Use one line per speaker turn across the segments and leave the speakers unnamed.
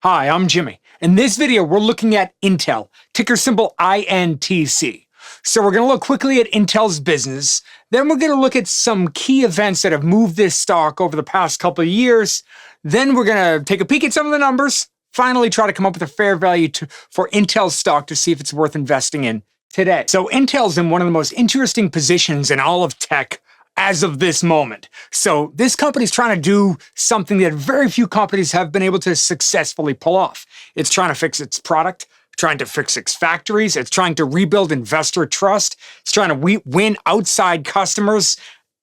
Hi, I'm Jimmy. In this video, we're looking at Intel, ticker symbol INTC. So we're going to look quickly at Intel's business. Then we're going to look at some key events that have moved this stock over the past couple of years. Then we're going to take a peek at some of the numbers. Finally, try to come up with a fair value for Intel's stock to see if it's worth investing in today. So Intel's in one of the most interesting positions in all of tech as of this moment. So this company's trying to do something that very few companies have been able to successfully pull off. It's trying to fix its product, trying to fix its factories, it's trying to rebuild investor trust, it's trying to win outside customers,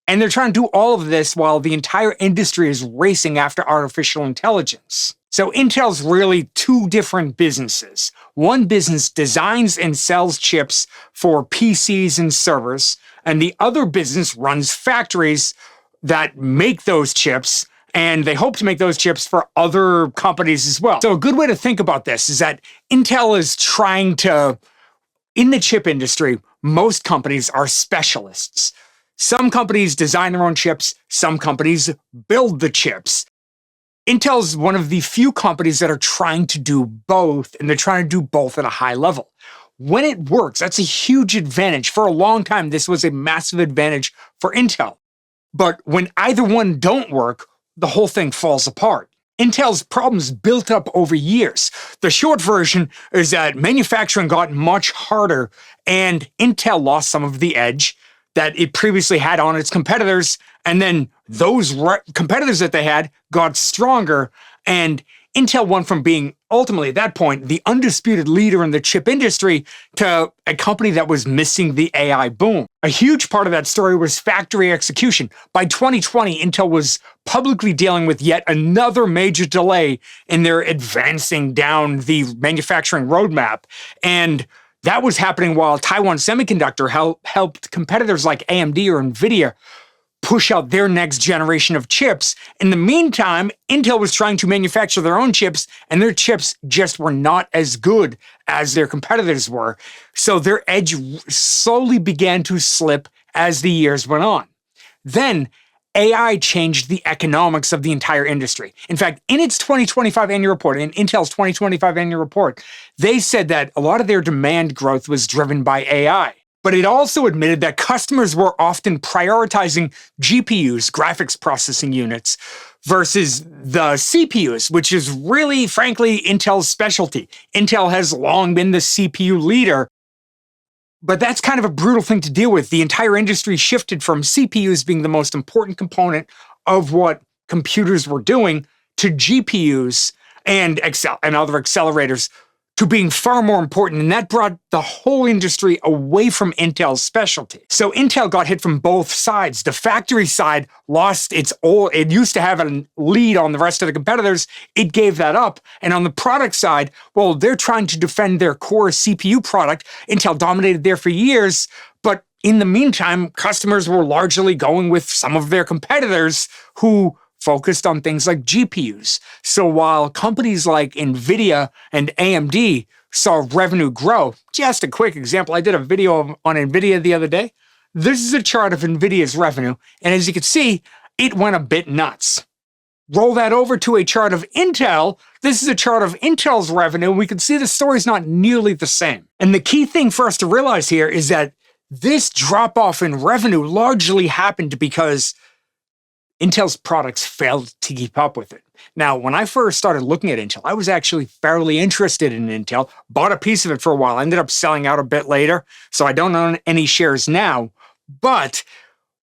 and they're trying to do all of this while the entire industry is racing after artificial intelligence. So Intel's really two different businesses. One business designs and sells chips for PCs and servers, and the other business runs factories that make those chips, and they hope to make those chips for other companies as well. So a good way to think about this is that Intel is trying to, in the chip industry, most companies are specialists. Some companies design their own chips, some companies build the chips. Intel's one of the few companies that are trying to do both, and they're trying to do both at a high level. When it works, that's a huge advantage. For a long time, this was a massive advantage for Intel. But when either one don't work, the whole thing falls apart. Intel's problems built up over years. The short version is that manufacturing got much harder, and Intel lost some of the edge that it previously had on its competitors, and then those competitors that they had got stronger, and Intel went from being ultimately at that point the undisputed leader in the chip industry to a company that was missing the AI boom. A huge part of that story was factory execution. By 2020, Intel was publicly dealing with yet another major delay in their advancing down the manufacturing roadmap, and that was happening while Taiwan Semiconductor helped competitors like AMD or NVIDIA push out their next generation of chips. In the meantime, Intel was trying to manufacture their own chips, and their chips just were not as good as their competitors were. So their edge slowly began to slip as the years went on. Then AI changed the economics of the entire industry. In fact, in its 2025 annual report, in Intel's 2025 annual report, they said that a lot of their demand growth was driven by AI. But it also admitted that customers were often prioritizing GPUs, graphics processing units, versus the CPUs, which is really, frankly, Intel's specialty. Intel has long been the CPU leader, but that's kind of a brutal thing to deal with. The entire industry shifted from CPUs being the most important component of what computers were doing to GPUs and other accelerators to being far more important, and that brought the whole industry away from Intel's specialty. So Intel got hit from both sides. The factory side lost it used to have a lead on the rest of the competitors. It gave that up. And on the product side, well, they're trying to defend their core CPU product. Intel dominated there for years, but in the meantime, customers were largely going with some of their competitors who focused on things like GPUs. So while companies like NVIDIA and AMD saw revenue grow, just a quick example, I did a video on NVIDIA the other day. This is a chart of NVIDIA's revenue, and as you can see, it went a bit nuts. Roll that over to a chart of Intel. This is a chart of Intel's revenue. We can see the story's not nearly the same. And the key thing for us to realize here is that this drop-off in revenue largely happened because Intel's products failed to keep up with it. Now, when I first started looking at Intel, I was actually fairly interested in Intel, bought a piece of it for a while, ended up selling out a bit later, so I don't own any shares now. But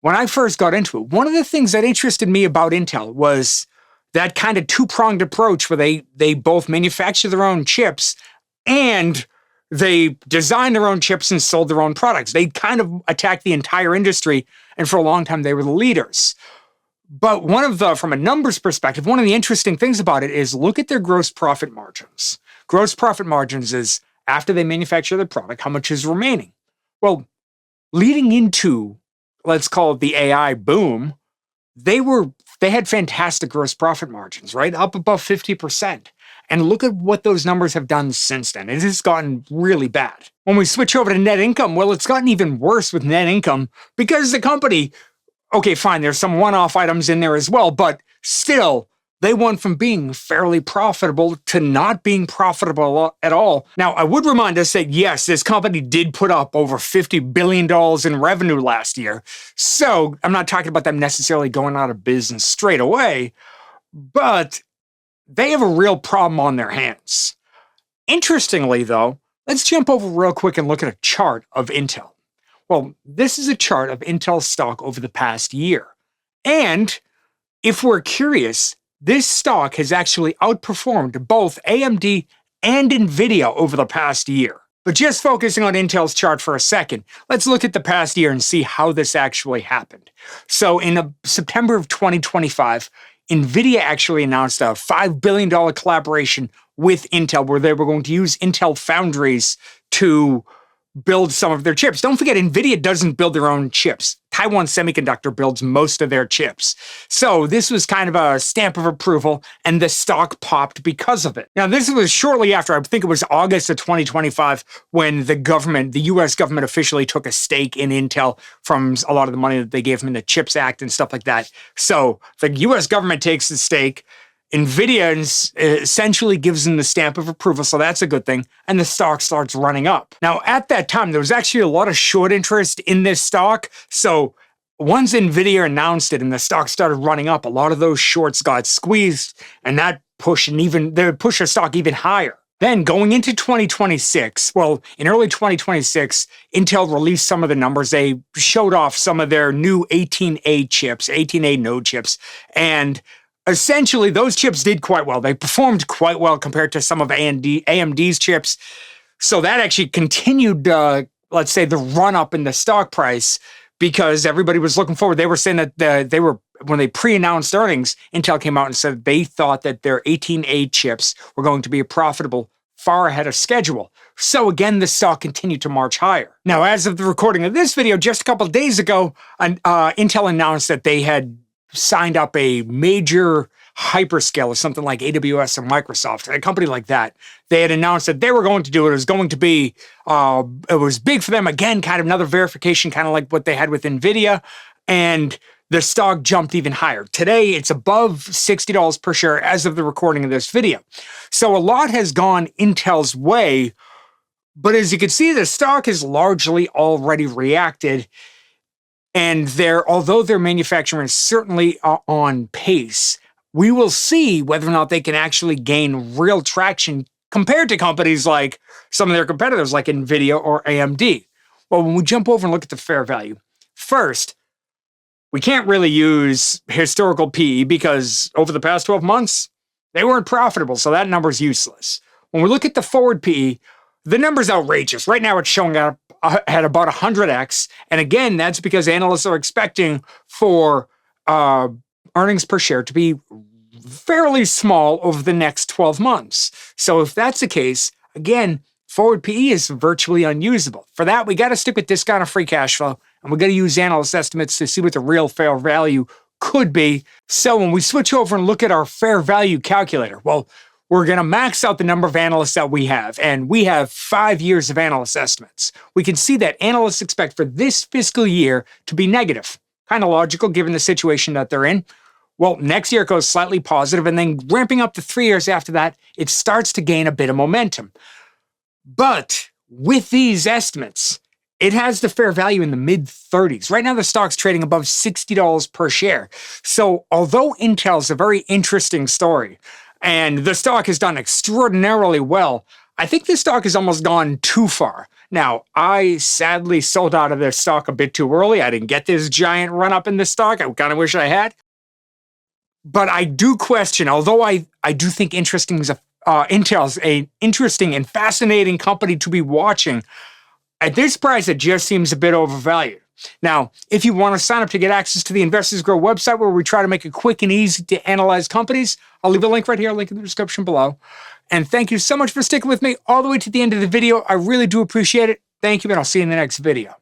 when I first got into it, one of the things that interested me about Intel was that kind of two-pronged approach where they both manufacture their own chips and they designed their own chips and sold their own products. They kind of attacked the entire industry, and for a long time, they were the leaders. But from a numbers perspective, one of the interesting things about it is look at their gross profit margins. Gross profit margins is after they manufacture the product, how much is remaining? Well, leading into, let's call it the AI boom, they had fantastic gross profit margins, right? Up above 50%. And look at what those numbers have done since then. It has gotten really bad. When we switch over to net income, well, it's gotten even worse with net income because the company, okay, fine, there's some one-off items in there as well, but still, They went from being fairly profitable to not being profitable at all. Now, I would remind us that yes, this company did put up over $50 billion in revenue last year. So I'm not talking about them necessarily going out of business straight away, but they have a real problem on their hands. Interestingly, though, let's jump over real quick and look at a chart of Intel. Well, this is a chart of Intel stock over the past year. And if we're curious, this stock has actually outperformed both AMD and NVIDIA over the past year. But just focusing on Intel's chart for a second, let's look at the past year and see how this actually happened. So in September of 2025, NVIDIA actually announced a $5 billion collaboration with Intel where they were going to use Intel foundries to build some of their chips. Don't forget, NVIDIA doesn't build their own chips. Taiwan Semiconductor builds most of their chips. So this was kind of a stamp of approval, and the stock popped because of it. Now, this was shortly after, I think it was August of 2025, when the US government officially took a stake in Intel from a lot of the money that they gave them in the CHIPS Act and stuff like that. So the US government takes the stake. NVIDIA essentially gives them the stamp of approval, so that's a good thing, and the stock starts running up. Now, at that time, there was actually a lot of short interest in this stock, so once NVIDIA announced it and the stock started running up, a lot of those shorts got squeezed, and that pushed the stock even higher. Then going into 2026, well, in early 2026, Intel released some of the numbers. They showed off some of their new 18A chips, 18A node chips, and essentially, those chips did quite well. They performed quite well compared to some of AMD's chips. So that actually continued, let's say, the run up in the stock price because everybody was looking forward. They were saying that when they pre-announced earnings, Intel came out and said they thought that their 18A chips were going to be profitable far ahead of schedule. So again, the stock continued to march higher. Now, as of the recording of this video, just a couple of days ago, Intel announced that they had signed up a major hyperscaler, something like AWS or Microsoft, a company like that. They had announced that they were going to do it. It was going to be, it was big for them. Again, kind of another verification, kind of like what they had with NVIDIA. And the stock jumped even higher. Today, it's above $60 per share as of the recording of this video. So a lot has gone Intel's way. But as you can see, the stock has largely already reacted. And although their manufacturing is certainly on pace, we will see whether or not they can actually gain real traction compared to companies like some of their competitors like NVIDIA or AMD. Well, when we jump over and look at the fair value, first, we can't really use historical PE because over the past 12 months, they weren't profitable, so that number's useless. When we look at the forward PE, the number's outrageous. Right now, it's showing up at about 100x. And again, that's because analysts are expecting for earnings per share to be fairly small over the next 12 months. So if that's the case, again, forward PE is virtually unusable. For that, we got to stick with discounted free cash flow, and we got to use analyst estimates to see what the real fair value could be. So when we switch over and look at our fair value calculator, well, we're going to max out the number of analysts that we have, and we have 5 years of analyst estimates. We can see that analysts expect for this fiscal year to be negative. Kind of logical given the situation that they're in. Well, next year it goes slightly positive, and then ramping up to 3 years after that, it starts to gain a bit of momentum. But with these estimates, it has the fair value in the mid-30s. Right now, the stock's trading above $60 per share. So although Intel's a very interesting story, and the stock has done extraordinarily well, I think this stock has almost gone too far. Now, I sadly sold out of this stock a bit too early. I didn't get this giant run up in this stock. I kind of wish I had. But I do question, although I do think Intel's an interesting and fascinating company to be watching, at this price, it just seems a bit overvalued. Now, if you want to sign up to get access to the Investors Grow website where we try to make it quick and easy to analyze companies, I'll leave a link right here, link in the description below. And thank you so much for sticking with me all the way to the end of the video. I really do appreciate it. Thank you, and I'll see you in the next video.